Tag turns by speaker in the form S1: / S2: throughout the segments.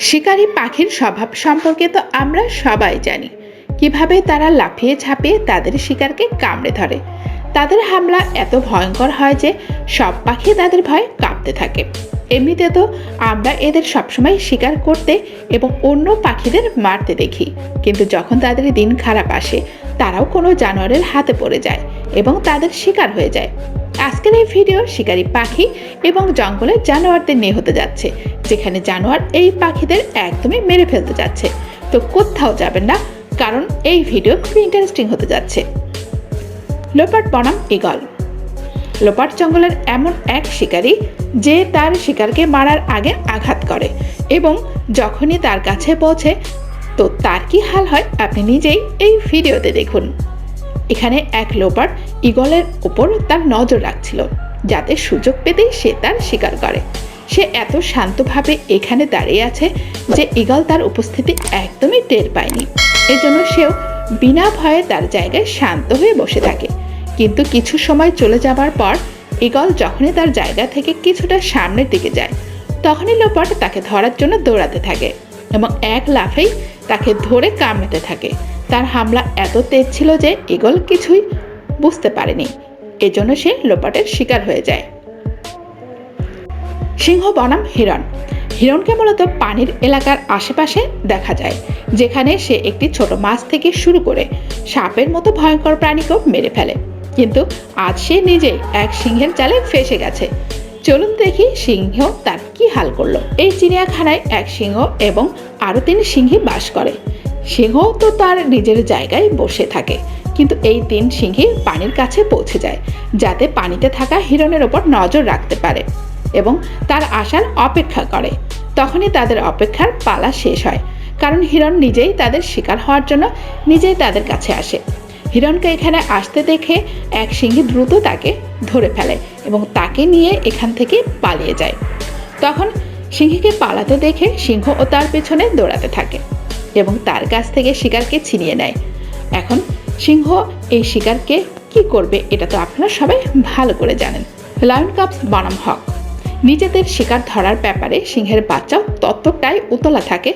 S1: শিকারী পাখির স্বভাব সম্পর্কে তো আমরা সবাই জানি, কিভাবে তারা লাফিয়ে ঝাঁপিয়ে তাদের শিকারকে কামড়ে ধরে। তাদের হামলা এত ভয়ঙ্কর হয় যে সব পাখি তাদের ভয়ে কাঁপতে থাকে। এমনিতে তো আমরা এদের সবসময় শিকার করতে এবং অন্য পাখিদের মারতে দেখি, কিন্তু যখন তাদের দিন খারাপ আসে তারাও কোনো জানোয়ারের হাতে পড়ে যায় এবং তাদের শিকার হয়ে যায়। আজকের এই ভিডিও শিকারী পাখি এবং জঙ্গলের জানোয়ারদের নিয়ে হতে যাচ্ছে, যেখানে জানোয়ার এই পাখিদের একদমই মেরে ফেলতে যাচ্ছে। তো কোথাও যাবেন না, কারণ এই ভিডিও খুব ইন্টারেস্টিং হতে যাচ্ছে। লোপাট বনাম ঈগল। লোপাট জঙ্গলের এমন এক শিকারী যে তার শিকারকে মারার আগে আঘাত করে এবং যখনই তার কাছে পৌঁছে তো তার কি হাল হয় আপনি নিজেই এই ভিডিওতে দেখুন। এখানে এক লোপাট ঈগলের উপর তার নজর রাখছিল, যাতে সুযোগ পেতেই সে তার শিকার করে। সে এত শান্তভাবে এখানে দাঁড়িয়ে আছে যে ঈগল তার উপস্থিতি একদমই টের পায়নি। এজন্য সেও বিনা ভয়ে তার জায়গায় শান্ত হয়ে বসে থাকে। কিন্তু কিছু সময় চলে যাবার পর ঈগল যখনই তার জায়গা থেকে কিছুটা সামনের দিকে যায়, তখনই লোপাট তাকে ধরার জন্য দৌড়াতে থাকে এবং এক লাফেই তাকে ধরে কামড়াতে থাকে। তার হামলা এত তেজ ছিল যে ঈগল কিছুই বুঝতে পারেনি, এজন্য সে লোপাটের শিকার হয়ে যায়। সিংহ বনাম হিরণ। হিরণকে মূলত পানির এলাকার আশেপাশে দেখা যায়, যেখানে সে একটি ছোট মাছ থেকে শুরু করে সাপের মতো ভয়ঙ্কর প্রাণীকেও মেরে ফেলে। কিন্তু আজ সে নিজেই এক সিংহের জালে ফেসে গেছে। চলুন দেখি সিংহ তার কি হাল করলো। এই চিড়িয়াখানায় এক সিংহ এবং আরো 3 সিংহী বাস করে। সিংহ তো তার নিজের জায়গায় বসে থাকে, কিন্তু এই 3 সিংহী পানির কাছে পৌঁছে যায়, যাতে পানিতে থাকা হিরণের ওপর নজর রাখতে পারে এবং তার আসার অপেক্ষা করে। তখনই তাদের অপেক্ষার পালা শেষ হয়, কারণ হিরণ নিজেই তাদের শিকার হওয়ার জন্য নিজেই তাদের কাছে আসে। হিরণকে এখানে আসতে দেখে এক সিংহী দ্রুত তাকে ধরে ফেলে এবং তাকে নিয়ে এখান থেকে পালিয়ে যায়। তখন সিংহীকে পালাতে দেখে সিংহ ও তার পেছনে দৌড়াতে থাকে এবং তার কাছ থেকে শিকারকে ছিনিয়ে নেয়। এখন সিংহ এই শিকারকে কি করবে এটা তো আপনারা সবাই ভালো করে জানেন। লায়ন কাপস বনাম হক। নিজেদের শিকার ধরার ব্যাপারে সিংহের বাচ্চাও ততটাই উতলা থাকে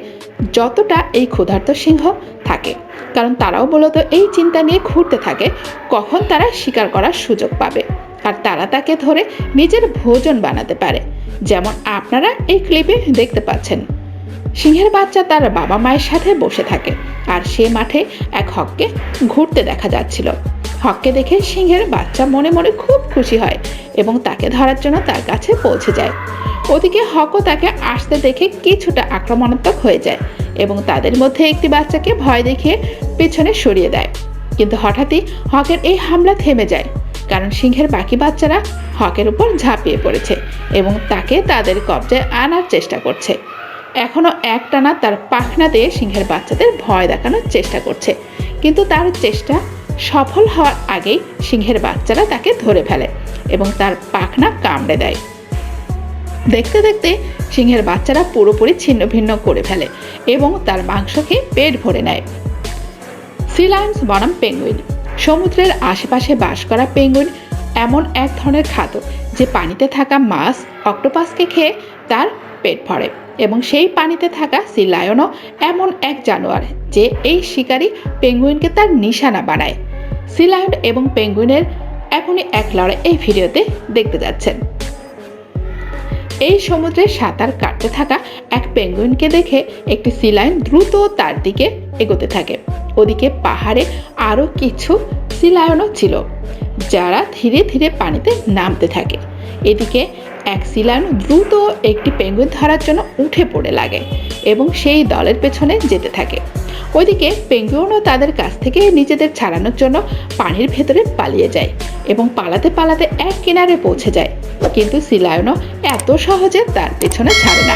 S1: যতটা এই ক্ষুধার্ত সিংহ থাকে, কারণ তারাও মূলত এই চিন্তা নিয়ে ঘুরতে থাকে কখন তারা শিকার করার সুযোগ পাবে আর তারা তাকে ধরে নিজের ভোজন বানাতে পারে। যেমন আপনারা এই ক্লিপে দেখতে পাচ্ছেন, সিংহের বাচ্চা তার বাবা মায়ের সাথে বসে থাকে আর সে মাঠে এক হককে ঘুরতে দেখা যাচ্ছিল। হককে দেখে সিংহের বাচ্চা মনে মনে খুব খুশি হয় এবং তাকে ধরার জন্য তার কাছে পৌঁছে যায়। ওদিকে হকও তাকে আসতে দেখে কিছুটা আক্রমণাত্মক হয়ে যায় এবং তাদের মধ্যে একটি বাচ্চাকে ভয় দেখিয়ে পেছনে সরিয়ে দেয়। কিন্তু হঠাৎই হকের এই হামলা থেমে যায়, কারণ সিংহের বাকি বাচ্চারা হকের উপর ঝাঁপিয়ে পড়েছে এবং তাকে তাদের কবজায় আনার চেষ্টা করছে। এখনো একটানা তার পাখনা দিয়ে সিংহের বাচ্চাদের ভয় দেখানোর চেষ্টা করছে, কিন্তু তার চেষ্টা সফল হওয়ার আগেই সিংহের বাচ্চারা তাকে ধরে ফেলে এবং তার পাখনা কামড়ে দেয়। দেখতে দেখতে সিংহের বাচ্চারা পুরোপুরি ছিন্ন ভিন্ন করে ফেলে এবং তার মাংস খেয়ে পেট ভরে নেয়। সি লায়ন্স বনাম পেঙ্গুইন। সমুদ্রের আশেপাশে বাস করা পেঙ্গুইন এমন এক ধরনের খাদ্য যে পানিতে থাকা মাছ অক্টোপাসকে খেয়ে তার পেট ভরে, এবং সেই পানিতে থাকা সি লায়নও এমন এক জানোয়ার যে এই শিকারী পেঙ্গুইনকে তার নিশানা বানায়। সি লায়ন এবং পেঙ্গুইনের এখনই এক লড়াই এই ভিডিওতে দেখতে যাচ্ছেন। এই সমুদ্রে সাঁতার কাটতে থাকা এক পেঙ্গুইনকে দেখে একটি সি লায়ন দ্রুত তার দিকে এগোতে থাকে। ওদিকে পাহাড়ে আরো কিছু সি লায়নও ছিল, যারা ধীরে ধীরে পানিতে নামতে থাকে। এদিকে এক সি লায়ন দ্রুত একটি পেঙ্গুইন ধরার জন্য উঠে পড়ে লাগে এবং সেই দলের পেছনে যেতে থাকে। ওইদিকে পেঙ্গুইনও তাদের কাছ থেকে নিজেদের ছাড়ানোর জন্য পানির ভেতরে পালিয়ে যায় এবং পালাতে পালাতে এক কিনারে পৌঁছে যায়। কিন্তু সি লায়নও এত সহজে তার পেছনে ছাড়ে না,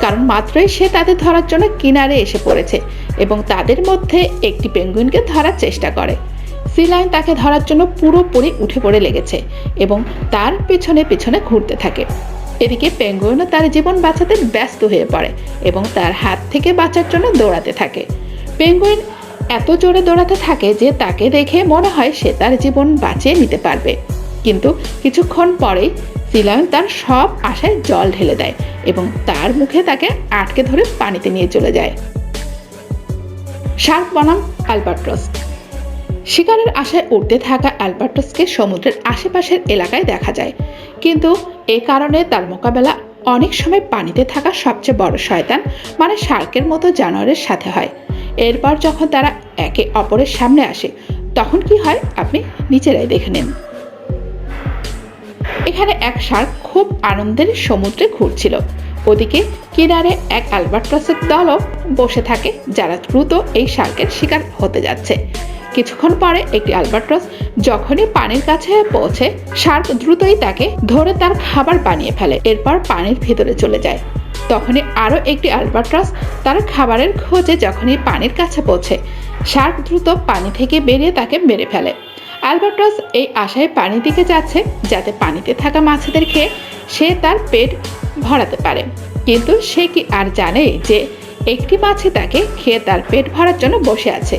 S1: কারণ মাত্রই সে তাদের ধরার জন্য কিনারে এসে পড়েছে এবং তাদের মধ্যে একটি পেঙ্গুইনকে ধরার চেষ্টা করে। সি লায়ন তাকে ধরার জন্য পুরোপুরি উঠে পড়ে লেগেছে এবং তার পেছনে পেছনে ঘুরতে থাকে। এদিকে পেঙ্গুইনও তার জীবন বাঁচাতে ব্যস্ত হয়ে পড়ে এবং তার হাত থেকে বাঁচার জন্য দৌড়াতে থাকে। পেঙ্গুইন এত জোরে দৌড়াতে থাকে যে তাকে দেখে মনে হয় সে তার জীবন বাঁচিয়ে নিতে পারবে, কিন্তু কিছুক্ষণ পরেই সি লায়ন তার সব আশায় জল ঢেলে দেয় এবং তার মুখে তাকে আটকে ধরে পানিতে নিয়ে চলে যায়। শার্ক বনাম অ্যালবাট্রস। শিকারের আশায় উঠতে থাকা অ্যালবাট্রসকে সমুদ্রের আশেপাশের এলাকায় দেখা যায়, কিন্তু এ কারণে তার মোকাবেলা অনেক সময় পানিতে থাকা সবচেয়ে বড় শয়তান মানে শার্কের মতো জানোয়ারের সাথে হয়। এরপর যখন তারা একে অপরের সামনে আসে তখন কি হয় আপনি নিজেরাই দেখে নিন। এখানে এক শার্ক খুব আনন্দের সমুদ্রে ঘুরছিল, ওদিকে কিনারে এক অ্যালবাট্রসের দলও বসে থাকে যারা দ্রুত এই শার্কের শিকার হতে যাচ্ছে। কিছুক্ষণ পরে একটি অ্যালবাট্রস যখনই পানির কাছে পৌঁছে শার্ক দ্রুতই তাকে ধরে তার খাবার বানিয়ে ফেলে, এরপর পানির ভিতরে চলে যায়। তখনই আরও একটি অ্যালবাট্রস তার খাবারের খোঁজে যখনই পানির কাছে পৌঁছে শার্ক দ্রুত পানি থেকে বেরিয়ে তাকে মেরে ফেলে। অ্যালবাট্রস এই আশায় পানির দিকে যাচ্ছে যাতে পানিতে থাকা মাছেদের খেয়ে সে তার পেট ভরাতে পারে, কিন্তু সে কি আর জানে যে একটি মাছই তাকে খেয়ে তার পেট ভরার জন্য বসে আছে।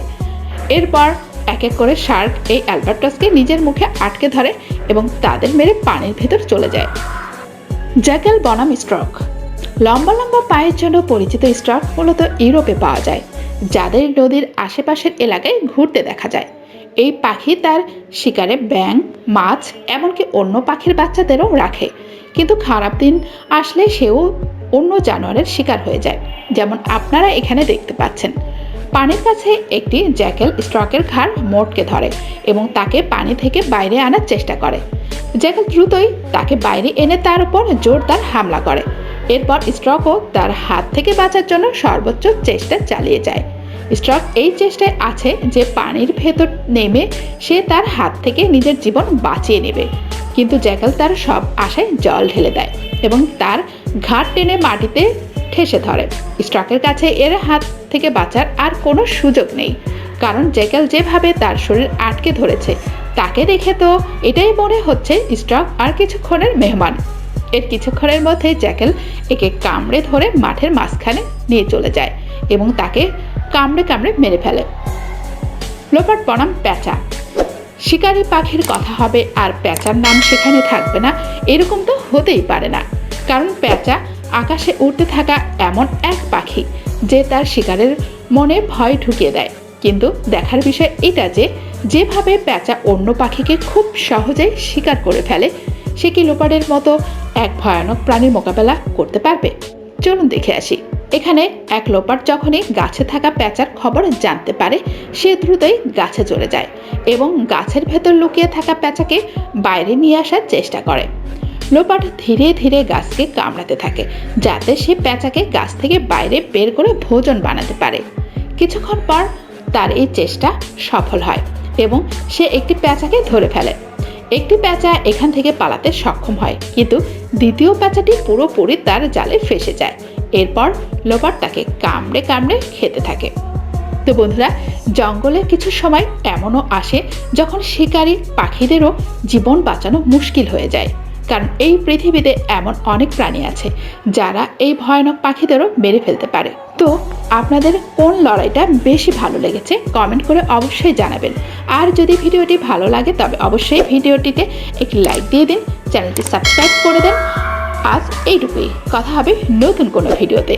S1: এরপর এক এক করে শার্ক এই অ্যালবাট্রসকে নিজের মুখে আটকে ধরে এবং তাদের মেরে পানির ভেতর চলে যায়। জ্যাকেল বনাম স্ট্রক। লম্বা লম্বা পায়ের জন্য পরিচিত স্ট্রক মূলত ইউরোপে পাওয়া যায়, যাদের নদীর আশেপাশের এলাকায় ঘুরতে দেখা যায়। এই পাখি তার শিকারে ব্যাঙ, মাছ, এমনকি অন্য পাখির বাচ্চাদেরও রাখে, কিন্তু খারাপ দিন আসলে সেও অন্য জানোয়ারের শিকার হয়ে যায়, যেমন আপনারা এখানে দেখতে পাচ্ছেন। পানির কাছে একটি জ্যাকেল স্ট্রকের ঘাড় মোটকে ধরে এবং তাকে পানি থেকে বাইরে আনার চেষ্টা করে। জ্যাকেল দ্রুতই তাকে বাইরে এনে তার উপর জোরদার হামলা করে। এরপর স্ট্রকও তার হাত থেকে বাঁচার জন্য সর্বোচ্চ চেষ্টা চালিয়ে যায়। স্ট্রক এই চেষ্টায় আছে যে পানির ভেতর নেমে সে তার হাত থেকে নিজের জীবন বাঁচিয়ে নেবে, কিন্তু জ্যাকেল তার সব আশায় জল ঢেলে দেয় এবং তার ঘাড় টেনে মাটিতে ঠেসে ধরে। স্ট্রকের কাছে এর হাত থেকে বাঁচার আর কোনো সুযোগ নেই, কারণ জ্যাকেল যেভাবে তার শরীর আটকে ধরেছে তাকে দেখে তো এটাই মনে হচ্ছে স্ট্রক আর কিছুক্ষণের মেহমান। এর কিছুক্ষণের মধ্যে জ্যাকেল একে কামড়ে ধরে মাঠের মাঝখানে নিয়ে চলে যায় এবং তাকে কামড়ে কামড়ে মেরে ফেলে। লোপার্ড বনাম প্যাঁচা। শিকারী পাখির কথা হবে আর প্যাঁচার নাম সেখানে থাকবে না, এরকম তো হতেই পারে না, কারণ প্যাঁচা আকাশে উড়তে থাকা এমন এক পাখি যে তার শিকারের মনে ভয় ঢুকিয়ে দেয়। কিন্তু দেখার বিষয় এটা যে যেভাবে প্যাঁচা অন্য পাখিকে খুব সহজেই শিকার করে ফেলে, সে কি লোপার্ডের মতো এক ভয়ানক প্রাণীর মোকাবেলা করতে পারবে? চলুন দেখে আসি। এখানে এক লোপার্ড যখনই গাছে থাকা প্যাঁচার খবর জানতে পারে সে দ্রুতই গাছে চলে যায় এবং গাছের ভেতর লুকিয়ে থাকা প্যাঁচাকে বাইরে নিয়ে আসার চেষ্টা করে। লোপার্ড ধীরে ধীরে গাছকে কামড়াতে থাকে যাতে সে প্যাঁচাকে গাছ থেকে বাইরে বের করে ভোজন বানাতে পারে। কিছুক্ষণ পর তার এই চেষ্টা সফল হয় এবং সে একটি প্যাঁচাকে ধরে ফেলে। একটি প্যাঁচা এখান থেকে পালাতে সক্ষম হয়, কিন্তু দ্বিতীয় প্যাঁচাটি পুরোপুরি তার জালে ফেঁসে যায়। এরপর লোপার্ড তাকে কামড়ে কামড়ে খেতে থাকে। তো বন্ধুরা, জঙ্গলে কিছু সময় এমনও আসে যখন শিকারী পাখিদেরও জীবন বাঁচানো মুশকিল হয়ে যায়, কারণ এই পৃথিবীতে এমন অনেক প্রাণী আছে যারা এই ভয়ানক পাখিদেরও মেরে ফেলতে পারে। তো আপনাদের কোন লড়াইটা বেশি ভালো লেগেছে কমেন্ট করে অবশ্যই জানাবেন। আর যদি ভিডিওটি ভালো লাগে তবে অবশ্যই ভিডিওটিতে একটি লাইক দিয়ে দিন, চ্যানেলটি সাবস্ক্রাইব করে দেন। আজ এইটুকুই, কথা হবে নতুন কোনো ভিডিওতে।